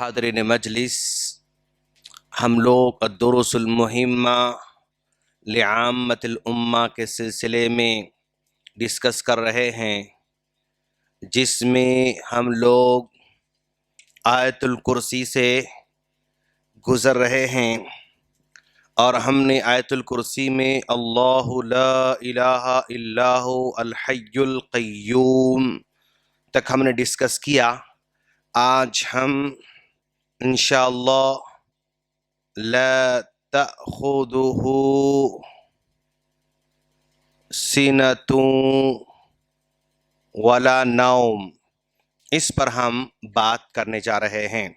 حاضرین مجلس، ہم لوگ الدروس المہمہ لعامۃ الامہ کے سلسلے میں ڈسکس کر رہے ہیں، جس میں ہم لوگ آیت الکرسی سے گزر رہے ہیں، اور ہم نے آیت الکرسی میں اللہ لا الہ الا هو الحی القیوم تک ہم نے ڈسکس کیا۔ آج ہم انشاءاللہ لا تأخذہ سنۃ ولا نوم، اس پر ہم بات کرنے جا رہے ہیں،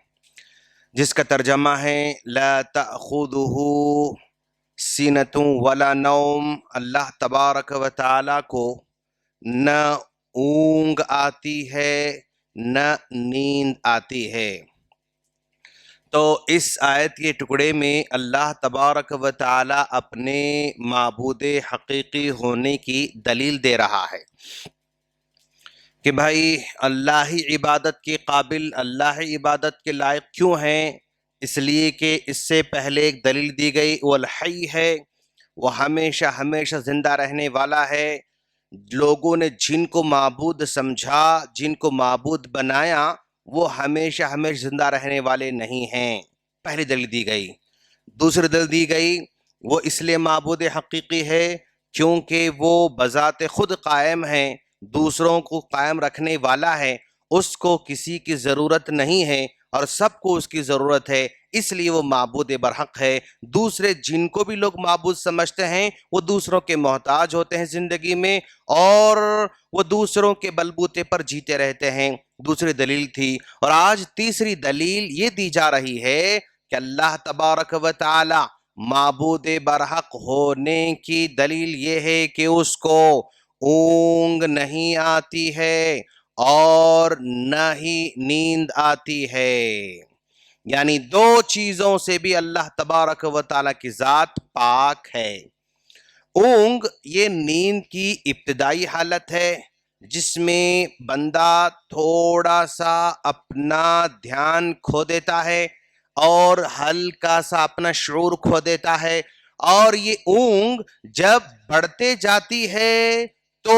جس کا ترجمہ ہے لا تأخذہ سنۃ ولا نوم۔ اللہ تبارک و تعالیٰ کو نہ اونگ آتی ہے نہ نیند آتی ہے۔ تو اس آیت کے ٹکڑے میں اللہ تبارک و تعالی اپنے معبود حقیقی ہونے کی دلیل دے رہا ہے کہ بھائی اللہ ہی عبادت کے قابل، اللہ ہی عبادت کے لائق کیوں ہیں؟ اس لیے کہ اس سے پہلے ایک دلیل دی گئی، وہ الحی ہے، وہ ہمیشہ ہمیشہ زندہ رہنے والا ہے۔ لوگوں نے جن کو معبود سمجھا، جن کو معبود بنایا، وہ ہمیشہ ہمیشہ زندہ رہنے والے نہیں ہیں، پہلی دلیل دی گئی۔ دوسری دلیل دی گئی، وہ اس لیے معبود حقیقی ہے کیونکہ وہ بذات خود قائم ہے، دوسروں کو قائم رکھنے والا ہے، اس کو کسی کی ضرورت نہیں ہے اور سب کو اس کی ضرورت ہے، اس لیے وہ معبود برحق ہے۔ دوسرے جن کو بھی لوگ معبود سمجھتے ہیں وہ دوسروں کے محتاج ہوتے ہیں زندگی میں، اور وہ دوسروں کے بلبوتے پر جیتے رہتے ہیں۔ دوسری دلیل تھی، اور آج تیسری دلیل یہ دی جا رہی ہے کہ اللہ تبارک و تعالی معبود برحق ہونے کی دلیل یہ ہے کہ اس کو اونگ نہیں آتی ہے اور نہ ہی نیند آتی ہے، یعنی دو چیزوں سے بھی اللہ تبارک و تعالیٰ کی ذات پاک ہے۔ اونگ یہ نیند کی ابتدائی حالت ہے جس میں بندہ تھوڑا سا اپنا دھیان کھو دیتا ہے اور ہلکا سا اپنا شعور کھو دیتا ہے، اور یہ اونگ جب بڑھتے جاتی ہے تو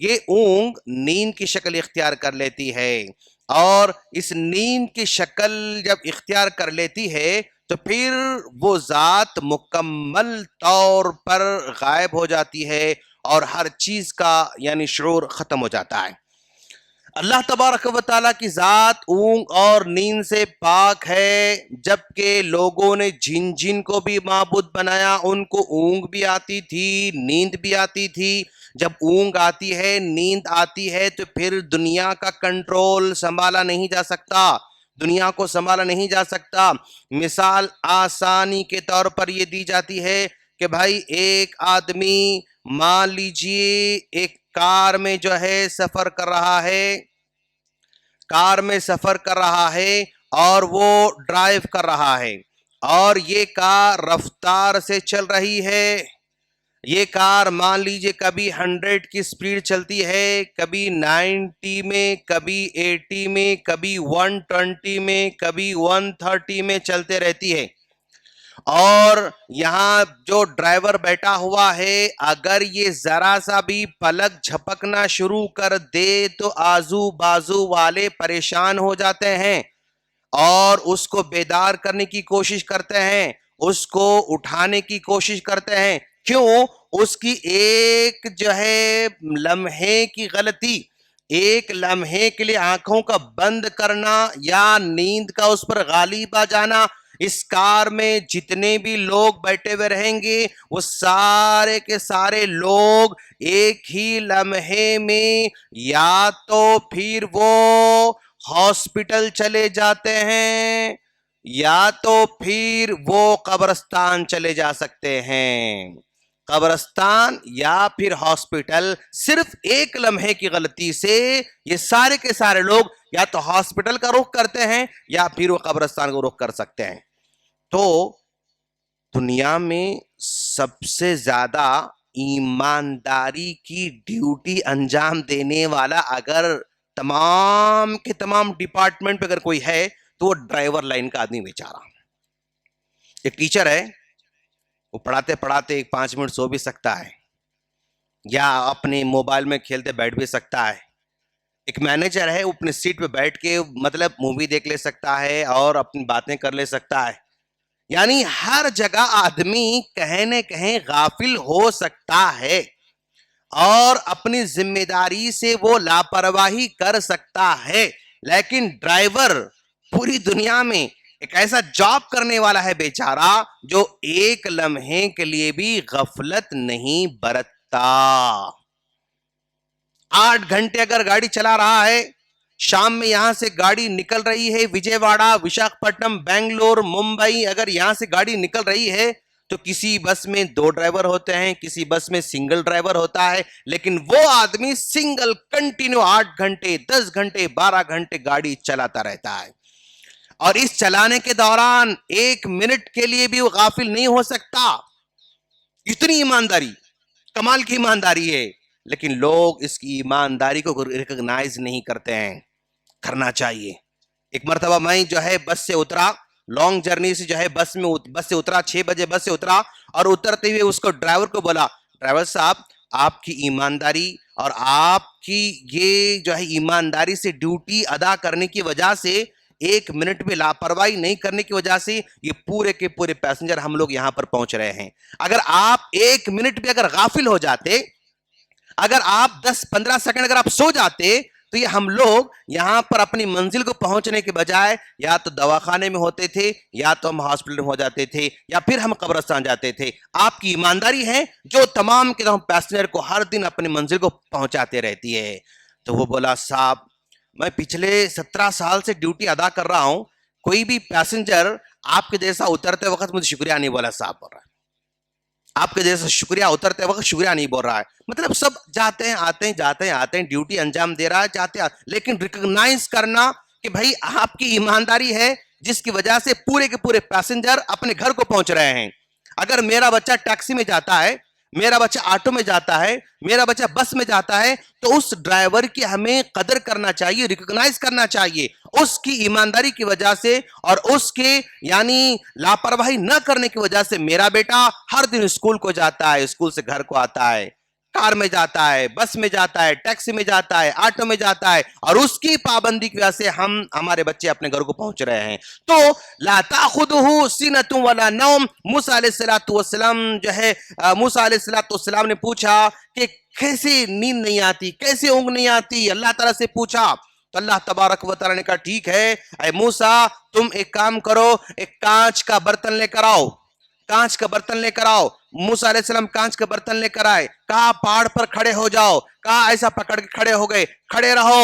یہ اونگ نیند کی شکل اختیار کر لیتی ہے، اور اس نیند کی شکل جب اختیار کر لیتی ہے تو پھر وہ ذات مکمل طور پر غائب ہو جاتی ہے اور ہر چیز کا یعنی شعور ختم ہو جاتا ہے۔ اللہ تبارک و تعالیٰ کی ذات اونگ اور نیند سے پاک ہے، جبکہ لوگوں نے جن جن کو بھی معبود بنایا ان کو اونگ بھی آتی تھی، نیند بھی آتی تھی۔ جب اونگ آتی ہے، نیند آتی ہے تو پھر دنیا کا کنٹرول سنبھالا نہیں جا سکتا، دنیا کو سنبھالا نہیں جا سکتا۔ مثال آسانی کے طور پر یہ دی جاتی ہے کہ بھائی ایک آدمی مان لیجئے ایک کار میں جو ہے سفر کر رہا ہے، کار میں سفر کر رہا ہے اور وہ ڈرائیو کر رہا ہے، اور یہ کار رفتار سے چل رہی ہے۔ یہ کار مان لیجئے کبھی 100 کی سپیڈ چلتی ہے، کبھی 90 میں، کبھی 80 میں، کبھی 120 میں، کبھی 130 میں چلتے رہتی ہے، اور یہاں جو ڈرائیور بیٹھا ہوا ہے اگر یہ ذرا سا بھی پلک جھپکنا شروع کر دے تو آزو بازو والے پریشان ہو جاتے ہیں اور اس کو بیدار کرنے کی کوشش کرتے ہیں، اس کو اٹھانے کی کوشش کرتے ہیں۔ کیوں؟ اس کی ایک جو ہے لمحے کی غلطی، ایک لمحے کے لیے آنکھوں کا بند کرنا یا نیند کا اس پر غالب آ جانا، اس کار میں جتنے بھی لوگ بیٹھے ہوئے رہیں گے وہ سارے کے سارے لوگ ایک ہی لمحے میں یا تو پھر وہ ہاسپٹل چلے جاتے ہیں یا تو پھر وہ قبرستان چلے جا سکتے ہیں۔ قبرستان یا پھر ہاسپٹل، صرف ایک لمحے کی غلطی سے یہ سارے کے سارے لوگ یا تو ہاسپٹل کا رخ کرتے ہیں یا پھر وہ قبرستان کو رخ کر سکتے ہیں۔ تو دنیا میں سب سے زیادہ ایمانداری کی ڈیوٹی انجام دینے والا اگر تمام کے تمام ڈپارٹمنٹ پہ اگر کوئی ہے تو وہ ڈرائیور لائن کا آدمی بیچارہ. ایک ٹیچر ہے, وہ پڑھاتے پڑھاتے 5 منٹ سو بھی سکتا ہے, یا اپنے موبائل میں کھیلتے بیٹھ بھی سکتا ہے. ایک مینیجر ہے, وہ اپنی سیٹ پہ بیٹھ کے مطلب مووی دیکھ لے سکتا ہے اور اپنی باتیں کر لے سکتا ہے. یعنی ہر جگہ آدمی کہیں نہ کہیں غافل ہو سکتا ہے, اور اپنی ذمہ داری سے وہ لاپرواہی کر سکتا ہے. لیکن ڈرائیور پوری دنیا میں ایک ایسا جاب کرنے والا ہے بیچارہ, جو ایک لمحے کے لیے بھی غفلت نہیں برتتا. 8 گھنٹے اگر گاڑی چلا رہا ہے, شام میں یہاں سے گاڑی نکل رہی ہے, وجے واڑہ, وشاکھپٹنم, بنگلور, ممبئی, اگر یہاں سے گاڑی نکل رہی ہے تو کسی بس میں 2 ڈرائیور ہوتے ہیں, کسی بس میں سنگل ڈرائیور ہوتا ہے. لیکن وہ آدمی سنگل کنٹینیو 8 گھنٹے 10 گھنٹے 12 گھنٹے گاڑی چلاتا رہتا ہے, اور اس چلانے کے دوران 1 منٹ کے لیے بھی وہ غافل نہیں ہو سکتا. اتنی ایمانداری, کمال کی ایمانداری ہے. لیکن لوگ اس کی ایمانداری کو ریکگنائز نہیں کرتے ہیں. کرنا چاہیے. ایک مرتبہ میں جو ہے بس سے اترا, لانگ جرنی سے جو ہے بس سے اترا, 6 بجے بس سے اترا, اور اترتے ہوئے اس کو ڈرائیور کو بولا, ڈرائیور صاحب آپ کی ایمانداری اور آپ کی یہ جو ہے ایمانداری سے ڈیوٹی ادا کرنے کی وجہ سے, 1 منٹ بھی لاپرواہی نہیں کرنے کی وجہ سے یہ پورے کے پورے پیسنجر ہم لوگ یہاں پر پہنچ رہے ہیں. اگر آپ 1 منٹ بھی اگر غافل ہو جاتے, اگر آپ 10-15 سیکنڈ اگر آپ سو جاتے, تو یہ ہم لوگ یہاں پر اپنی منزل کو پہنچنے کے بجائے یا تو دواخانے میں ہوتے تھے, یا تو ہم ہاسپٹل میں ہو جاتے تھے, یا پھر ہم قبرستان جاتے تھے. آپ کی ایمانداری ہے جو تمام کے تمام پیسنجر کو ہر دن اپنی منزل کو پہنچاتے رہتی ہے. تو وہ بولا, صاحب میں پچھلے 17 سال سے ڈیوٹی ادا کر رہا ہوں, کوئی بھی پیسنجر آپ کے جیسا اترتے وقت مجھے شکریہ نہیں بولا. صاحب بول رہا ہے آپ کے جیسا شکریہ اترتے وقت شکریہ نہیں بول رہا ہے. مطلب سب جاتے ہیں آتے ہیں, جاتے ہیں آتے ہیں, ڈیوٹی انجام دے رہا ہے, جاتے ہیں, لیکن ریکگنائز کرنا کہ بھائی آپ کی ایمانداری ہے جس کی وجہ سے پورے کے پورے پیسنجر اپنے گھر کو پہنچ رہے ہیں. اگر میرا بچہ ٹیکسی میں جاتا ہے, میرا بچہ آٹو میں جاتا ہے, میرا بچہ بس میں جاتا ہے, تو اس ڈرائیور کی ہمیں قدر کرنا چاہیے, ریکگنائز کرنا چاہیے اس کی ایمانداری کی وجہ سے, اور اس کے یعنی لاپرواہی نہ کرنے کی وجہ سے میرا بیٹا ہر دن اسکول کو جاتا ہے, اسکول سے گھر کو آتا ہے, کار میں جاتا ہے, بس میں جاتا ہے, ٹیکسی میں جاتا ہے, آٹو میں جاتا ہے, اور اس کی پابندی کی وجہ سے ہمارے بچے اپنے گھر کو پہنچ رہے ہیں. تو لا تاخذہ سنۃ ولا نوم. موسیٰ علیہ السلام جو ہے, موسیٰ علیہ السلام نے پوچھا کہ کیسے نیند نہیں آتی, کیسے اونگ نہیں آتی, اللہ تعالیٰ سے پوچھا. تو اللہ تبارک و تعالیٰ نے کہا, ٹھیک ہے اے موسیٰ, تم ایک کام کرو, ایک کانچ کا برتن لے کر آؤ, کانچ کا برتن لے کر آؤ. موسیٰ علیہ السلام کانچ کا برتن لے کر آئے, کہا پہاڑ پر کھڑے ہو جاؤ, کہا ایسا پکڑ کے کھڑے ہو گئے, کھڑے رہو.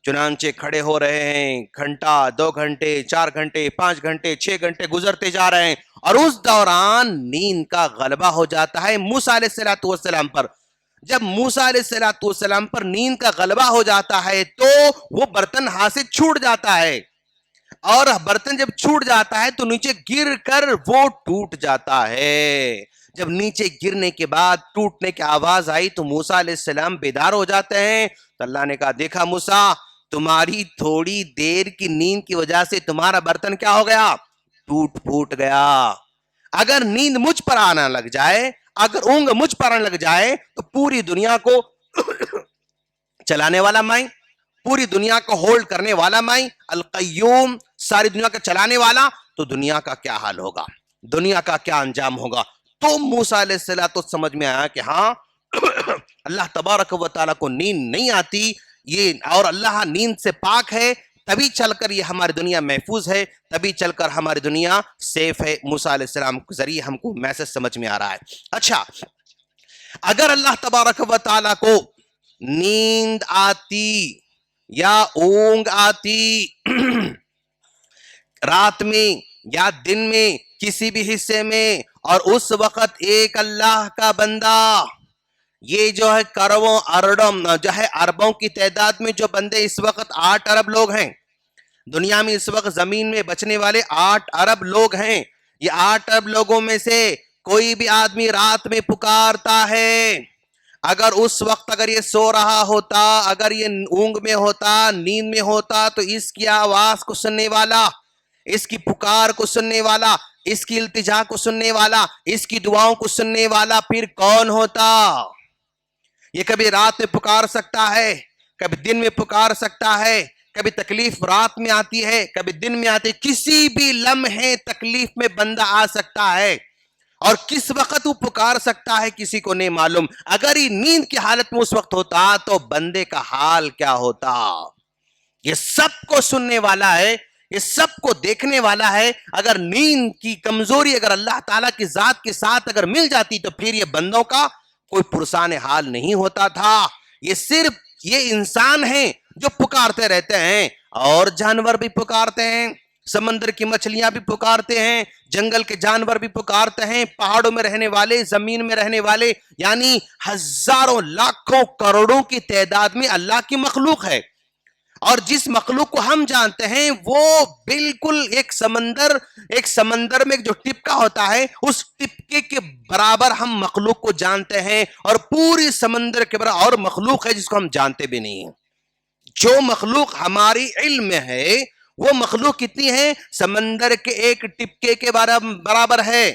چنانچہ کھڑے ہو رہے ہیں, گھنٹہ 2 گھنٹے 4 گھنٹے 5 گھنٹے 6 گھنٹے گزرتے جا رہے ہیں, اور اس دوران نیند کا غلبہ ہو جاتا ہے موسیٰ علیہ السلام پر. جب موسیٰ علیہ السلام پر نیند کا غلبہ ہو جاتا ہے تو وہ برتن ہاتھ سے چھوٹ جاتا ہے, اور برتن جب چھوٹ جاتا ہے تو نیچے گر کر وہ ٹوٹ جاتا ہے. جب نیچے گرنے کے بعد ٹوٹنے کی آواز آئی تو موسیٰ علیہ السلام بیدار ہو جاتے ہیں. تو اللہ نے کہا, دیکھا موسیٰ, تمہاری تھوڑی دیر کی نیند کی وجہ سے تمہارا برتن کیا ہو گیا, ٹوٹ پھوٹ گیا. اگر نیند مجھ پر آنا لگ جائے, اگر اونگ مجھ پر آنے لگ جائے, تو پوری دنیا کو چلانے والا میں, پوری دنیا کو ہولڈ کرنے والا میں, القیوم, ساری دنیا کا چلانے والا, تو دنیا کا کیا حال ہوگا, دنیا کا کیا انجام ہوگا. تو موسیٰ علیہ السلام تو سمجھ میں آیا کہ ہاں اللہ تبارک و تعالیٰ کو نیند نہیں آتی, یہ اور اللہ نیند سے پاک ہے, تبھی چل کر یہ ہماری دنیا محفوظ ہے, تبھی چل کر ہماری دنیا سیف ہے. موسیٰ علیہ السلام کے ذریعے ہم کو میسج سمجھ میں آ رہا ہے. اچھا, اگر اللہ تبارک و تعالیٰ کو نیند آتی یا اونگ آتی رات میں یا دن میں کسی بھی حصے میں, اور اس وقت ایک اللہ کا بندہ, یہ جو ہے کروڑوں اربوں جو ہے اربوں کی تعداد میں جو بندے اس وقت 8 ارب لوگ ہیں دنیا میں, اس وقت زمین میں بچنے والے 8 ارب لوگ ہیں. یہ 8 ارب لوگوں میں سے کوئی بھی آدمی رات میں پکارتا ہے, اگر اس وقت اگر یہ سو رہا ہوتا، اگر یہ اونگ میں ہوتا، نیند میں ہوتا، تو اس کی آواز کو سننے والا، اس کی پکار کو سننے والا، اس کی التجا کو سننے والا، اس کی دعاؤں کو سننے والا پھر کون ہوتا؟ یہ کبھی رات میں پکار سکتا ہے، کبھی دن میں پکار سکتا ہے، کبھی تکلیف رات میں آتی ہے، کبھی دن میں آتی ہے، کسی بھی لمحے تکلیف میں بندہ آ سکتا ہے، اور کس وقت وہ پکار سکتا ہے کسی کو نہیں معلوم۔ اگر یہ نیند کی حالت میں اس وقت ہوتا تو بندے کا حال کیا ہوتا؟ یہ سب کو سننے والا ہے، یہ سب کو دیکھنے والا ہے۔ اگر نیند کی کمزوری اگر اللہ تعالیٰ کی ذات کے ساتھ اگر مل جاتی تو پھر یہ بندوں کا کوئی پرسان حال نہیں ہوتا تھا۔ یہ صرف یہ انسان ہیں جو پکارتے رہتے ہیں، اور جانور بھی پکارتے ہیں، سمندر کی مچھلیاں بھی پکارتے ہیں، جنگل کے جانور بھی پکارتے ہیں، پہاڑوں میں رہنے والے، زمین میں رہنے والے، یعنی ہزاروں لاکھوں کروڑوں کی تعداد میں اللہ کی مخلوق ہے۔ اور جس مخلوق کو ہم جانتے ہیں وہ بالکل ایک سمندر میں جو ٹپکا ہوتا ہے اس ٹپکے کے برابر ہم مخلوق کو جانتے ہیں، اور پوری سمندر کے برابر اور مخلوق ہے جس کو ہم جانتے بھی نہیں ہیں۔ جو مخلوق ہماری علم میں ہے وہ مخلوق کتنی ہے؟ سمندر کے ایک ٹپکے کے برابر ہے۔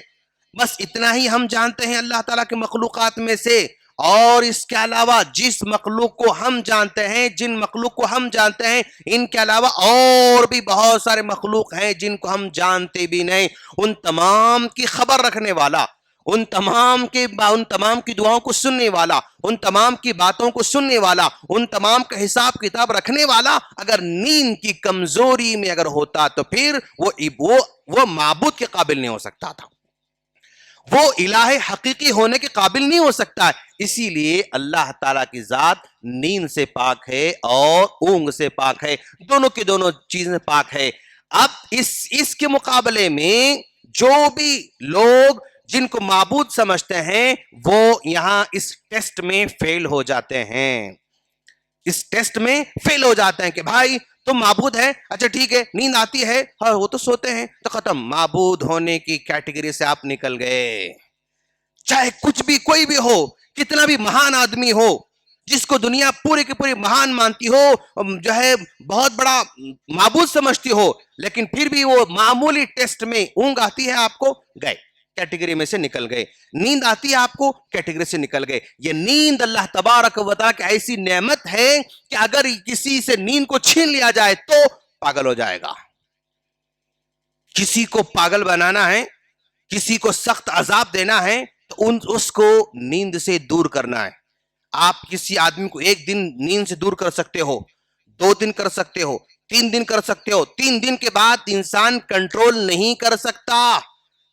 بس اتنا ہی ہم جانتے ہیں اللہ تعالیٰ کے مخلوقات میں سے، اور اس کے علاوہ جس مخلوق کو ہم جانتے ہیں، جن مخلوق کو ہم جانتے ہیں، ان کے علاوہ اور بھی بہت سارے مخلوق ہیں جن کو ہم جانتے بھی نہیں۔ ان تمام کی خبر رکھنے والا، ان تمام کی دعاؤں کو سننے والا، ان تمام کی باتوں کو سننے والا، ان تمام کا حساب کتاب رکھنے والا اگر نیند کی کمزوری میں اگر ہوتا تو پھر وہ معبود کے قابل نہیں ہو سکتا تھا، وہ الہ حقیقی ہونے کے قابل نہیں ہو سکتا ہے۔ اسی لیے اللہ تعالیٰ کی ذات نیند سے پاک ہے اور اونگ سے پاک ہے، دونوں کی دونوں چیزیں پاک ہے۔ اب اس کے مقابلے میں جو بھی لوگ جن کو معبود سمجھتے ہیں وہ یہاں اس ٹیسٹ میں فیل ہو جاتے ہیں، اس ٹیسٹ میں فیل ہو جاتے ہیں کہ بھائی تم معبود ہے، اچھا ٹھیک ہے، نیند آتی ہے، ہاں وہ تو سوتے ہیں، تو ختم، معبود ہونے کی کیٹیگری سے آپ نکل گئے۔ چاہے کچھ بھی کوئی بھی ہو، کتنا بھی مہان آدمی ہو، جس کو دنیا پورے کی پوری مہان مانتی ہو، جو ہے بہت بڑا معبود سمجھتی ہو، لیکن پھر بھی وہ معمولی ٹیسٹ میں اونگ آتی ہے آپ کو، گئے، کیٹیگری میں سے نکل گئے۔ نیند آتی ہے آپ کو، کیٹیگری سے نکل گئے۔ یہ نیند اللہ تبارک و تعالیٰ کی ایسی نعمت ہے کہ اگر کسی سے نیند کو چھین لیا جائے تو پاگل ہو جائے گا۔ کسی کو پاگل بنانا ہے، کسی کو سخت عذاب دینا ہے تو اس کو نیند سے دور کرنا ہے۔ آپ کسی آدمی کو ایک دن نیند سے دور کر سکتے ہو، 2 دن کر سکتے ہو، 3 دن کر سکتے ہو، 3 دن کے بعد انسان کنٹرول نہیں کر سکتا،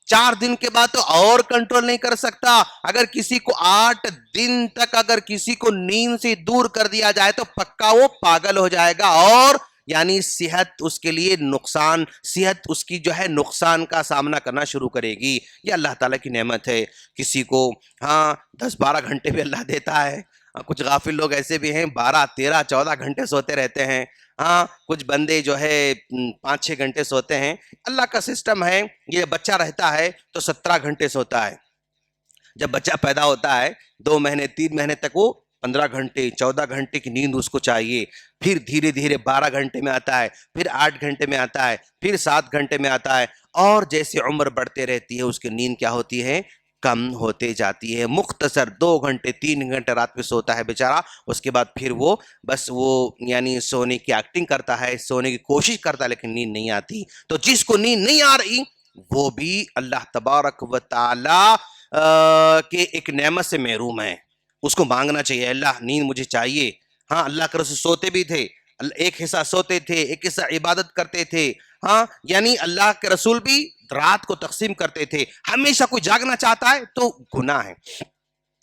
4 دن کے بعد تو اور کنٹرول نہیں کر سکتا۔ اگر کسی کو 8 دن تک اگر کسی کو نیند سے دور کر دیا جائے تو پکا وہ پاگل ہو جائے گا، اور یعنی صحت اس کے لیے نقصان، صحت اس کی جو ہے نقصان کا سامنا کرنا شروع کرے گی۔ یہ اللہ تعالیٰ کی نعمت ہے۔ کسی کو 10-12 گھنٹے بھی اللہ دیتا ہے، کچھ غافل لوگ ایسے بھی ہیں 12, 13, 14 گھنٹے سوتے رہتے ہیں، کچھ بندے جو ہے 5-6 گھنٹے سوتے ہیں۔ اللہ کا سسٹم ہے، یہ بچہ رہتا ہے تو 17 گھنٹے سوتا ہے، جب بچہ پیدا ہوتا ہے 2 مہینے 3 مہینے تک وہ 15 گھنٹے 14 گھنٹے کی نیند اس کو چاہیے، پھر دھیرے دھیرے 12 گھنٹے میں آتا ہے، پھر 8 گھنٹے میں آتا ہے، پھر 7 گھنٹے میں آتا ہے، اور جیسے عمر بڑھتے رہتی ہے اس کی نیند کیا ہوتی ہے؟ کم ہوتے جاتی ہے۔ مختصر 2 گھنٹے 3 گھنٹے رات میں سوتا ہے بیچارہ، اس کے بعد پھر وہ بس وہ یعنی سونے کی ایکٹنگ کرتا ہے، سونے کی کوشش کرتا ہے، لیکن نیند نہیں آتی۔ تو جس کو نیند نہیں آ رہی وہ بھی اللہ تبارک و تعالی کے ایک نعمت سے محروم ہے۔ اس کو مانگنا چاہیے، اللہ نیند مجھے چاہیے۔ اللہ کے رسول سوتے بھی تھے، ایک حصہ سوتے تھے، ایک حصہ عبادت کرتے تھے، یعنی اللہ کے رسول بھی رات کو تقسیم کرتے تھے۔ ہمیشہ کوئی جاگنا چاہتا ہے تو گناہ ہے۔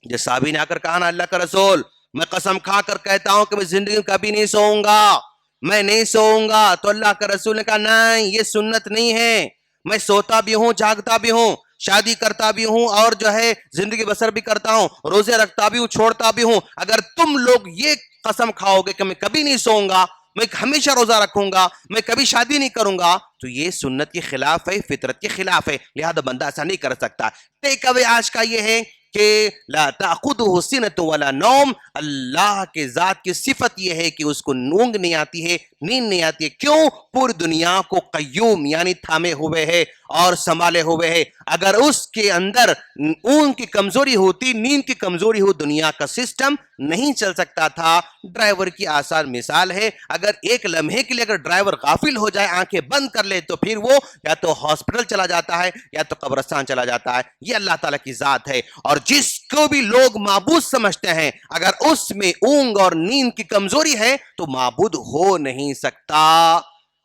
جس صحابی نے آ کر کہا نا اللہ کا رسول میں قسم کھا کر کہتا ہوں کہ میں زندگی میں کبھی نہیں سوؤں گا، میں نہیں سوؤں گا، تو اللہ کا رسول نے کہا نہیں یہ سنت نہیں ہے، میں سوتا بھی ہوں جاگتا بھی ہوں، شادی کرتا بھی ہوں اور جو ہے زندگی بسر بھی کرتا ہوں، روزے رکھتا بھی ہوں چھوڑتا بھی ہوں، اگر تم لوگ یہ قسم کھاؤ گے کہ میں کبھی نہیں سوؤں گا، میں ہمیشہ روزہ رکھوں گا، میں کبھی شادی نہیں کروں گا، تو یہ سنت کے خلاف ہے، فطرت کے خلاف ہے، لہذا بندہ ایسا نہیں کر سکتا۔ ٹیک اوے آج کا یہ ہے کہ لا تأخذہ سنۃ ولا نوم، اللہ کے ذات کی صفت یہ ہے کہ اس کو اونگ نہیں آتی ہے، نیند نہیں آتی ہے۔ کیوں؟ پوری دنیا کو قیوم یعنی تھامے ہوئے ہے اور سنبھالے ہوئے ہے۔ اگر اس کے اندر اونگ کی کمزوری ہوتی، نیند کی کمزوری ہو، دنیا کا سسٹم نہیں چل سکتا تھا۔ ڈرائیور کی آسان مثال ہے، اگر ایک لمحے کے لیے اگر ڈرائیور غافل ہو جائے، آنکھیں بند کر لے، تو پھر وہ یا تو ہاسپٹل چلا جاتا ہے یا تو قبرستان چلا جاتا ہے۔ یہ اللہ تعالیٰ کی ذات ہے، اور جس کو بھی لوگ معبود سمجھتے ہیں، اگر اس میں اونگ اور نیند کی کمزوری ہے تو معبود ہو نہیں سکتا،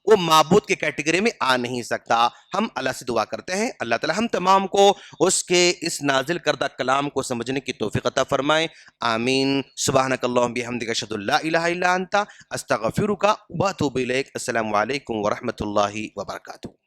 وہ معبود کی کیٹیگری میں آ نہیں سکتا۔ ہم اللہ سے دعا کرتے ہیں اللہ تعالیٰ ہم تمام کو اس کے اس نازل کردہ کلام کو سمجھنے کی توفیق عطا فرمائے، آمین۔ سبحانک اللہم بحمدک اشہد ان لا الہ الا انت استغفرک واتوب الیک۔ السلام علیکم ورحمۃ اللہ وبرکاتہ۔